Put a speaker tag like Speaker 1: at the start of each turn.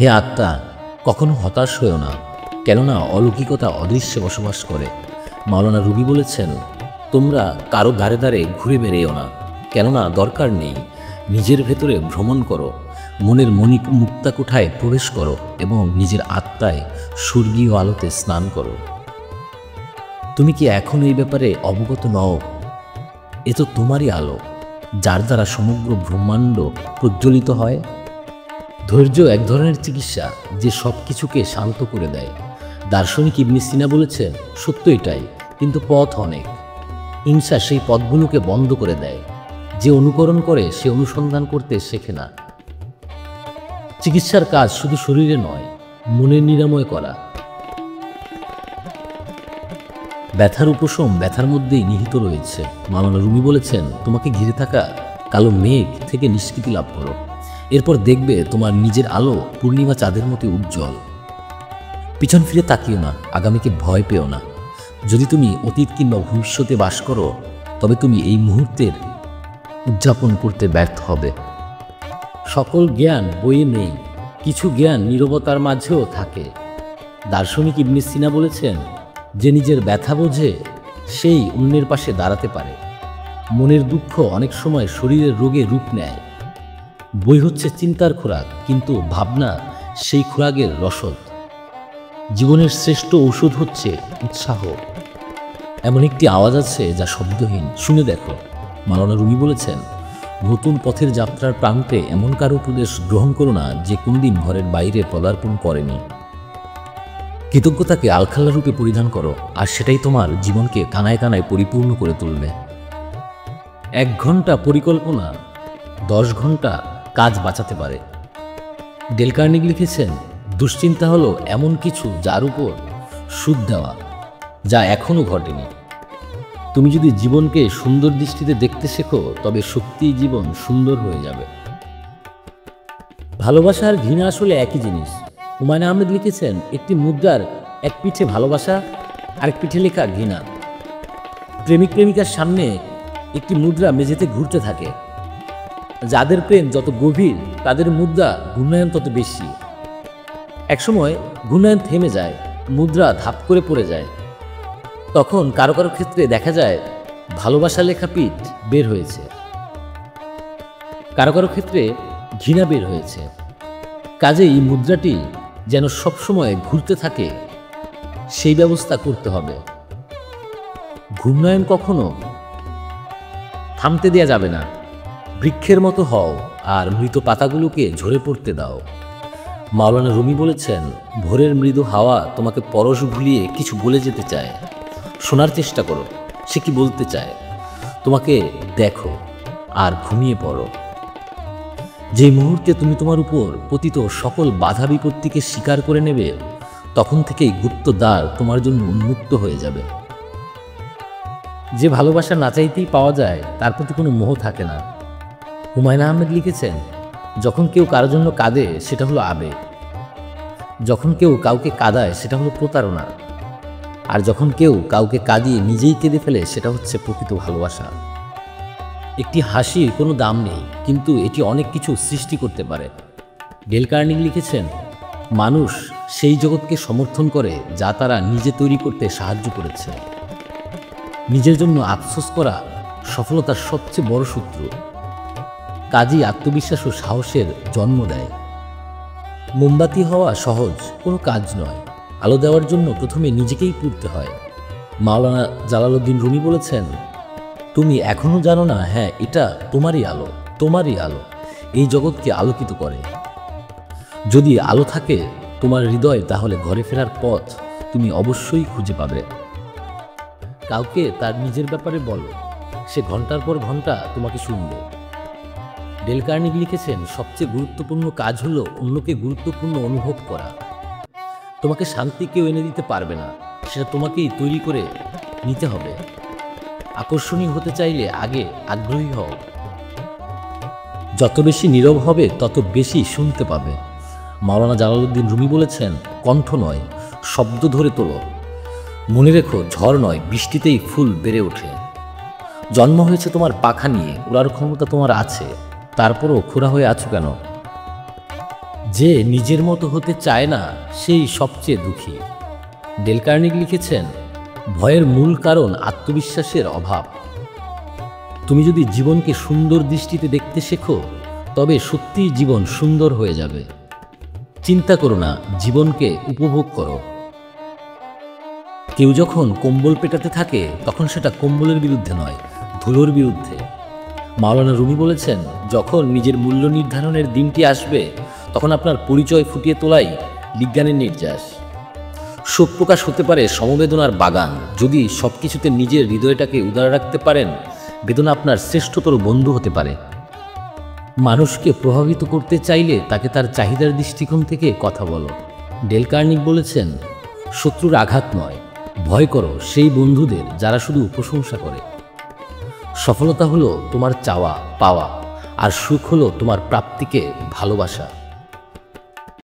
Speaker 1: হে আত্মা, কখনো হতাশ হয়েও না, কেননা অলৌকিকতা অদৃশ্যে বসবাস করে। মাওলানা রুমি বলেছেন, তোমরা কারো ধারে ধারে ঘুরে বেড়েও না, কেননা দরকার নেই। নিজের ভেতরে ভ্রমণ করো, মনের মুক্তাকুঠায় প্রবেশ করো এবং নিজের আত্মায় স্বর্গীয় আলোতে স্নান করো। তুমি কি এখন এই ব্যাপারে অবগত নও? এ তো তোমারই আলো, যার দ্বারা সমগ্র ব্রহ্মাণ্ড প্রজ্বলিত হয়। ধৈর্য এক ধরনের চিকিৎসা, যে সব কিছুকে শান্ত করে দেয়। দার্শনিক ইবনে সিনা বলেছেন, সত্য এটাই, কিন্তু পথ অনেক। হিংসা সেই পথগুলোকে বন্ধ করে দেয়। যে অনুকরণ করে সে অনুসন্ধান করতে শেখে না। চিকিৎসার কাজ শুধু শরীরে নয়, মনের নিরাময় করা। ব্যথার উপশম ব্যথার মধ্যেই নিহিত রয়েছে। মাওলানা রুমি বলেছেন, তোমাকে ঘিরে থাকা কালো মেঘ থেকে নিষ্কৃতি লাভ করো, এরপর দেখবে তোমার নিজের আলো পূর্ণিমা চাঁদের মতো উজ্জ্বল। পিছন ফিরে তাকিও না, আগামীকে ভয় পেও না। যদি তুমি অতীত কিংবা ভবিষ্যতে বাস করো, তবে তুমি এই মুহূর্তের উদযাপন করতে ব্যর্থ হবে। সকল জ্ঞান বইয়ে নেই, কিছু জ্ঞান নীরবতার মাঝেও থাকে। দার্শনিক ইবনে সিনা বলেছেন, যে নিজের ব্যথা বোঝে সেই অন্যের পাশে দাঁড়াতে পারে। মনের দুঃখ অনেক সময় শরীরের রোগে রূপ নেয়। বই হচ্ছে চিন্তার খোরাক, কিন্তু ভাবনা সেই খোরাকের রসদ। জীবনের শ্রেষ্ঠ ঔষধ হচ্ছে উৎসাহ। এমন একটি আওয়াজ আছে যা শব্দহীন, শুনে দেখো। মাওলানা রুমি বলেছেন, নতুন পথের যাত্রার প্রান্তে এমন কারো উপদেশ গ্রহণ করো না যে কোনদিন ঘরের বাইরে পদার্পণ করেনি। কৃতজ্ঞতাকে আলখাল্লা রূপে পরিধান করো, আর সেটাই তোমার জীবনকে কানায় কানায় পরিপূর্ণ করে তুলবে। 1 ঘন্টা পরিকল্পনা 10 ঘন্টা কাজ বাঁচাতে পারে। ডেল কার্নেগি লিখেছেন, দুশ্চিন্তা হলো এমন কিছু যার উপর সুদ দেওয়া, যা এখনো ঘটেনি। তুমি যদি জীবনকে সুন্দর দৃষ্টিতে দেখতে শেখো, তবে সত্যিই জীবন সুন্দর হয়ে যাবে। ভালোবাসা আর ঘৃণা আসলে একই জিনিস। হুমায়ুন আহমেদ লিখেছেন, একটি মুদ্রার এক পিঠে ভালোবাসা, আরেক পিঠে লেখা ঘৃণা। প্রেমিক প্রেমিকার সামনে একটি মুদ্রা মেঝেতে ঘুরতে থাকে। যাদের প্রেম যত গভীর, তাদের মুদ্রা ঘূর্ণায়ন তত বেশি। একসময় ঘূর্ণায়ন থেমে যায়, মুদ্রা ধাপ করে পড়ে যায়। তখন কারো কারো ক্ষেত্রে দেখা যায় ভালোবাসা লেখা পিঠ বের হয়েছে, কারো কারো ক্ষেত্রে ঘৃণা বের হয়েছে। কাজেই এই মুদ্রাটি যেন সবসময় ঘুরতে থাকে, সেই ব্যবস্থা করতে হবে। ঘূর্ণায়ন কখনো থামতে দেয়া যাবে না। বৃক্ষের মতো হও আর মৃত পাতাগুলোকে ঝরে পড়তে দাও। মাওলানা রুমি বলেছেন, ভোরের মৃদু হাওয়া তোমাকে পরশ ভুলিয়ে কিছু বলে যেতে চায়। শোনার চেষ্টা করো সে কি বলতে চায়। তোমাকে দেখো আর ঘুমিয়ে পড়ো। যে মুহূর্তে তুমি তোমার উপর পতিত সকল বাধা বিপত্তিকে স্বীকার করে নেবে, তখন থেকেই গুপ্ত দ্বার তোমার জন্য উন্মুক্ত হয়ে যাবে। যে ভালোবাসা না চাইতেই পাওয়া যায়, তার প্রতি কোনো মোহ থাকে না। হুমায়ুন আহমেদ লিখেছেন, যখন কেউ কারোর জন্য কাঁদে, সেটা হলো আবেগ। যখন কেউ কাউকে কাঁদায়, সেটা হলো প্রতারণা। আর যখন কেউ কাউকে কাঁদিয়ে নিজেই কেঁদে ফেলে, সেটা হচ্ছে প্রকৃত ভালোবাসা। একটি হাসির কোনো দাম নেই, কিন্তু এটি অনেক কিছু সৃষ্টি করতে পারে। ডেল কার্নেগি লিখেছেন, মানুষ সেই জগৎকে সমর্থন করে যা তারা নিজে তৈরি করতে সাহায্য করেছে। নিজের জন্য আফসোস করা সফলতার সবচেয়ে বড় সূত্র। কাজই আত্মবিশ্বাস ও সাহসের জন্ম দেয়। মোমবাতি হওয়া সহজ কোনো কাজ নয়। আলো দেওয়ার জন্য প্রথমে নিজেকেই পুড়তে হয়। মাওলানা জালালউদ্দিন রুমি বলেছেন, তুমি এখনো জানো না, হ্যাঁ, এটা তোমারই আলো, তোমারই আলো এই জগৎকে আলোকিত করে। যদি আলো থাকে তোমার হৃদয়, তাহলে ঘরে ফেরার পথ তুমি অবশ্যই খুঁজে পাবে। কাউকে তার নিজের ব্যাপারে বলো, সে ঘন্টার পর ঘন্টা তোমাকে শুনবে। ডেল কার্নেগি লিখেছেন, সবচেয়ে গুরুত্বপূর্ণ কাজ হলো অন্যকে গুরুত্বপূর্ণ অনুভব করা। তোমাকে শান্তি কেউ এনে দিতে পারবে না, সেটা তোমাকেই তৈরি করে নিতে হবে। আকর্ষণীয় হতে চাইলে আগে আগ্রহী হও। যত বেশি নীরব হবে, তত বেশি শুনতে পাবে। মাওলানা জালালউদ্দিন রুমি বলেছেন, কণ্ঠ নয়, শব্দ ধরে তোলো। মনে রেখো, ঝড় নয়, বৃষ্টিতেই ফুল বেড়ে ওঠে। জন্ম হয়েছে তোমার পাখা নিয়ে, ওড়ার ক্ষমতা তোমার আছে, তারপরও খোঁড়া হয়ে আছো কেন? যে নিজের মতো হতে চায় না সেই সবচেয়ে দুঃখী। ডেল কার্নেগি লিখেছেন, ভয়ের মূল কারণ আত্মবিশ্বাসের অভাব। তুমি যদি জীবনকে সুন্দর দৃষ্টিতে দেখতে শেখো, তবে সত্যিই জীবন সুন্দর হয়ে যাবে। চিন্তা করো না, জীবনকে উপভোগ করো। কেউ যখন কম্বল পেটাতে থাকে, তখন সেটা কম্বলের বিরুদ্ধে নয়, ধুলোর বিরুদ্ধে। মাওলানা রুমি বলেছেন, যখন নিজের মূল্য নির্ধারণের দিনটি আসবে, তখন আপনার পরিচয় ফুটিয়ে তোলাই বিজ্ঞানের নির্যাস। শোক প্রকাশ হতে পারে সমবেদনার বাগান। যদি সব কিছুতে নিজের হৃদয়টাকে উদার রাখতে পারেন, বেদনা আপনার শ্রেষ্ঠতর বন্ধু হতে পারে। মানুষকে প্রভাবিত করতে চাইলে তাকে তার চাহিদার দৃষ্টিকোণ থেকে কথা বলো। ডেল কার্নেগি বলেছেন, শত্রুর আঘাত নয়, ভয় করো সেই বন্ধুদের যারা শুধু প্রশংসা করে। সফলতা হলো তোমার চাওয়া পাওয়া, আর সুখ হলো তোমার প্রাপ্তিকে ভালোবাসা।